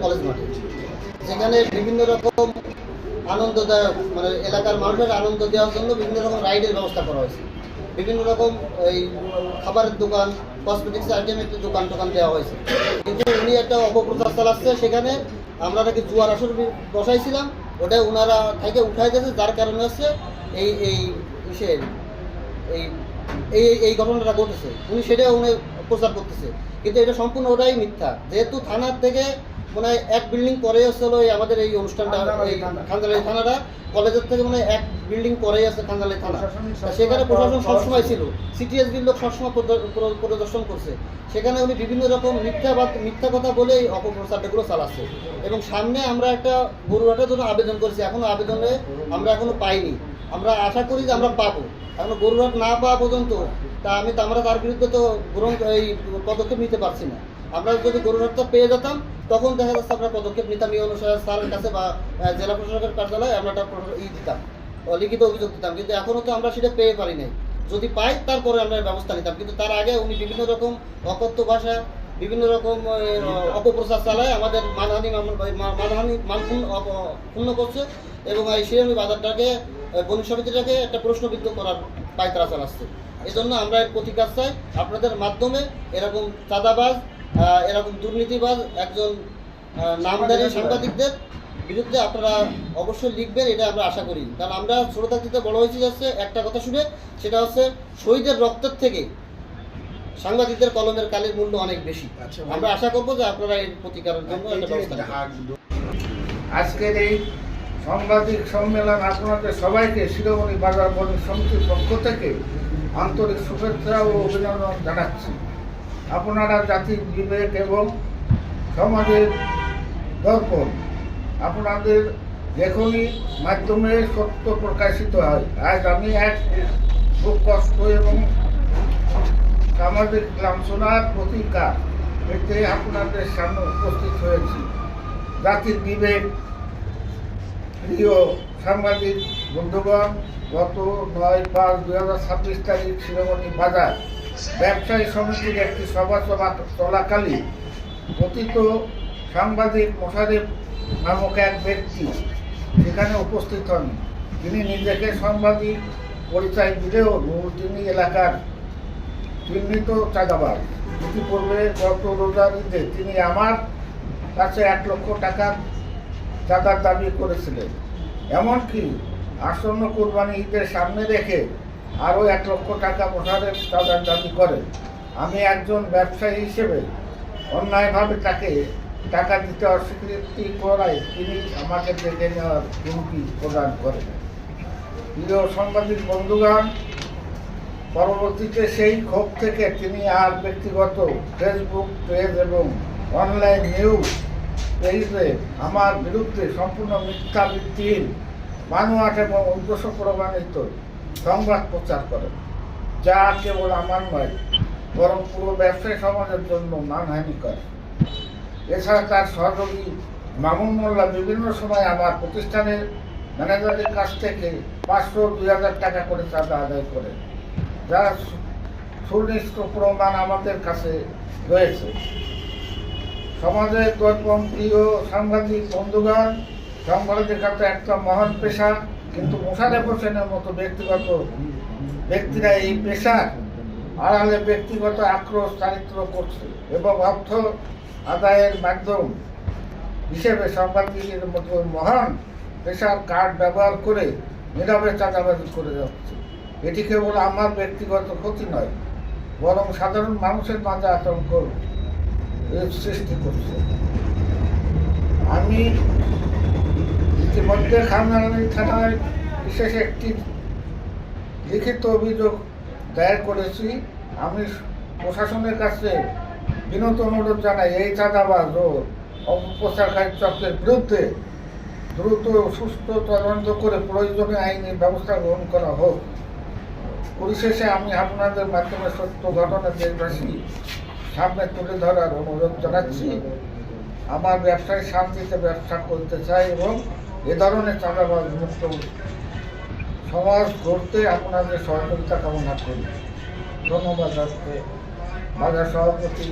College মাঠে, যেখানে বিভিন্ন রকম আনন্দদায়ক মানে এলাকার মানুষের আনন্দ দেওয়ার জন্য বিভিন্ন রকম রাইডের ব্যবস্থা করা হয়েছে। বিভিন্ন রকম এই খাবারের দোকান, কসমেটিক্স আইটেমের দোকান দেওয়া হয়েছে। কিন্তু উনি একটা অপপ্রচার চালাচ্ছে। সেখানে আমরা নাকি জুয়ার আসর বসাইছিলাম, ওটা ওনারা থেকে উঠাই দিয়েছে, যার কারণে হচ্ছে এই এই ইসের এই এই এই ঘটনাটা ঘটেছে। উনি সেটা উনি প্রচার করতেছে, কিন্তু এটা সম্পূর্ণ ওটাই মিথ্যা। যেহেতু থানার থেকে মানে এক বিল্ডিং পরেই আসছিল এই আমাদের এই অনুষ্ঠানটা, এই খানজালি থানাটা কলেজের থেকে মানে এক বিল্ডিং পরেই আছে খানজালি থানা। সেখানে প্রশাসন সবসময় ছিল, সিটিএসবির লোক সবসময় পরিদর্শন করছে। সেখানে উনি বিভিন্ন রকম মিথ্যা কথা বলে এই অপপ্রচারগুলো চালাচ্ছে। এবং সামনে আমরা একটা গরুহাটের জন্য আবেদন করেছি, এখনো আবেদনে আমরা এখনো পাইনি। আমরা আশা করি যে আমরা পাবো। এখনো গরুহাট না পাওয়া পর্যন্ত আমরা তার বিরুদ্ধে তো এই পদক্ষেপ নিতে পারছি না। আমরা যদি গরুহাটটা পেয়ে যেতাম তখন দেখা যাচ্ছে আমরা পদক্ষেপ নিতাম, এই অনুসারে স্যারের কাছে বা জেলা প্রশাসকের কার্যালয়ে আমরা একটা দিতাম, লিখিত অভিযোগ দিতাম। কিন্তু এখনও তো আমরা সেটা পেয়ে পারি নাই। যদি পাই তারপরে আমরা ব্যবস্থা নিতাম। কিন্তু তার আগে উনি বিভিন্ন রকম অকথ্য ভাষা, বিভিন্ন রকম অপপ্রচার চালায় আমাদের মান ক্ষুণ্ণ করছে। এবং এই শিরানি বাজারটাকে, বণিক সমিতিটাকে একটা প্রশ্নবিদ্ধ করার পায়তারা চালাচ্ছে। এই জন্য আমরা এর প্রতিকার চাই আপনাদের মাধ্যমে। এরকম চাঁদাবাজ, এরকম দুর্নীতিবাজ একজন নামধারী সাংবাদিকদের বিরুদ্ধে আপনারা অবশ্যই লিখবেন, এটা আমরা আশা করি। কারণ আমরা ছোটো থাকতে বড় হয়েছি যাচ্ছে একটা কথা শুনে, সেটা হচ্ছে শহীদের রক্তের থেকে সাংবাদিকদের কলমের কালির মূল্য অনেক বেশি। আমরা আশা করবো যে আপনারা এর প্রতিকারের জন্য একটা ব্যবস্থা নেবেন। আজকের এই সাংবাদিক সম্মেলন আপনাদের সবাইকে শিরোমণি বাজার বণিক সমিতির পক্ষ থেকে আন্তরিক শুভেচ্ছা ও অভিনন্দন জানাচ্ছি। আপনারা জাতির বিবেক এবং সমাজের দর্পণ, আপনাদের লেখনী মাধ্যমে সত্য প্রকাশিত হয়। আজ আমি এক খুব কষ্ট এবং সামাজিক লাঞ্ছনার প্রতিকার পেতে আপনাদের সামনে উপস্থিত হয়েছি। জাতির বিবেক প্রিয় সাংবাদিক বন্ধুগণ, গত 9/5/2026 তারিখ শিরোমণি বাজার ব্যবসায়ী সমিতির একটি সভা চলাকালীন কথিত সাংবাদিক মোশারেফ নামক এক ব্যক্তি সেখানে উপস্থিত হন। তিনি নিজেকে সাংবাদিক পরিচয় দিলেও তিনি এলাকার চিহ্নিত চাঁদাবাজ। ইতিপূর্বে গত রোজার ঈদে তিনি আমার কাছে 1 লক্ষ টাকা চাঁদার দাবি করেছিলেন। এমনকি আসন্ন কোরবানি ঈদের সামনে রেখে আরও 1 লক্ষ টাকা মোশারেফ চাঁদার দাবি করেন। আমি একজন ব্যবসায়ী হিসেবে অন্যায়ভাবে তাকে টাকা দিতে অস্বীকৃতি করায় তিনি আমাকে ডেকে নেওয়ার হুমকি প্রদান করেন। প্রিয় সাংবাদিক বন্ধুগণ, পরবর্তীতে সেই ক্ষোভ থেকে তিনি আর ব্যক্তিগত ফেসবুক পেজ এবং অনলাইন নিউজ পেজে আমার বিরুদ্ধে সম্পূর্ণ মিথ্যা ভিত্তিহীন, বানোয়াট এবং উদ্দেশ্য প্রমাণিত সংবাদ প্রচার করেন, যা কেবল আমার নয় বরং পুরো ব্যবসায়ী সমাজের জন্য মানহানিকর। এছাড়া তার সহযোগী মামুন মোল্লা বিভিন্ন সময় আমার প্রতিষ্ঠানের ম্যানেজারের কাছ থেকে 500-2000 টাকা করে চাঁদা আদায় করেন, যার সুনিশ্চিত প্রমাণ আমাদের কাছে রয়েছে। সমাজের দর্পণ প্রিয় সাংবাদিক বন্ধুগণ, সাংবাদিকতা একটা মহান পেশা, কিন্তু মোশারেফ হোসেনের মতো ব্যক্তিরা এই পেশার আড়ালে ব্যক্তিগত আক্রোশ চারিত্র করছে এবং অর্থ আদায়ের মাধ্যম হিসেবে সাংবাদিকের মতো মহান পেশার কার্ড ব্যবহার করে নীরবে চাঁদাবাজি করে যাচ্ছে। এটি কেবল আমার ব্যক্তিগত ক্ষতি নয়, বরং সাধারণ মানুষের মাঝে আতঙ্ক সৃষ্টি করছে। আমি ইতিমধ্যে খানজানি থানায় বিশেষ একটি লিখিত অভিযোগ দায়ের করেছি। আমি প্রশাসনের কাছে বিনত অনুরোধ জানাই এই চাঁদাবাজ ও অপপ্রচারকারী চক্রের বিরুদ্ধে দ্রুত সুস্থ তদন্ত করে প্রয়োজনীয় আইনি ব্যবস্থা গ্রহণ করা হোক। পরিশেষে আমি আপনাদের মাধ্যমে সত্য ঘটনা দেশবাসী সামনে তুলে ধরার অনুরোধ জানাচ্ছি। আমার ব্যবসায় শান্তিতে ব্যবসা করতে চাই এবং এ ধরনের চাঁদাবাজ মুক্ত সমাজ গড়তে আপনাদের সহযোগিতা কামনা করি। ধন্যবাদ। বাজার সভাপতি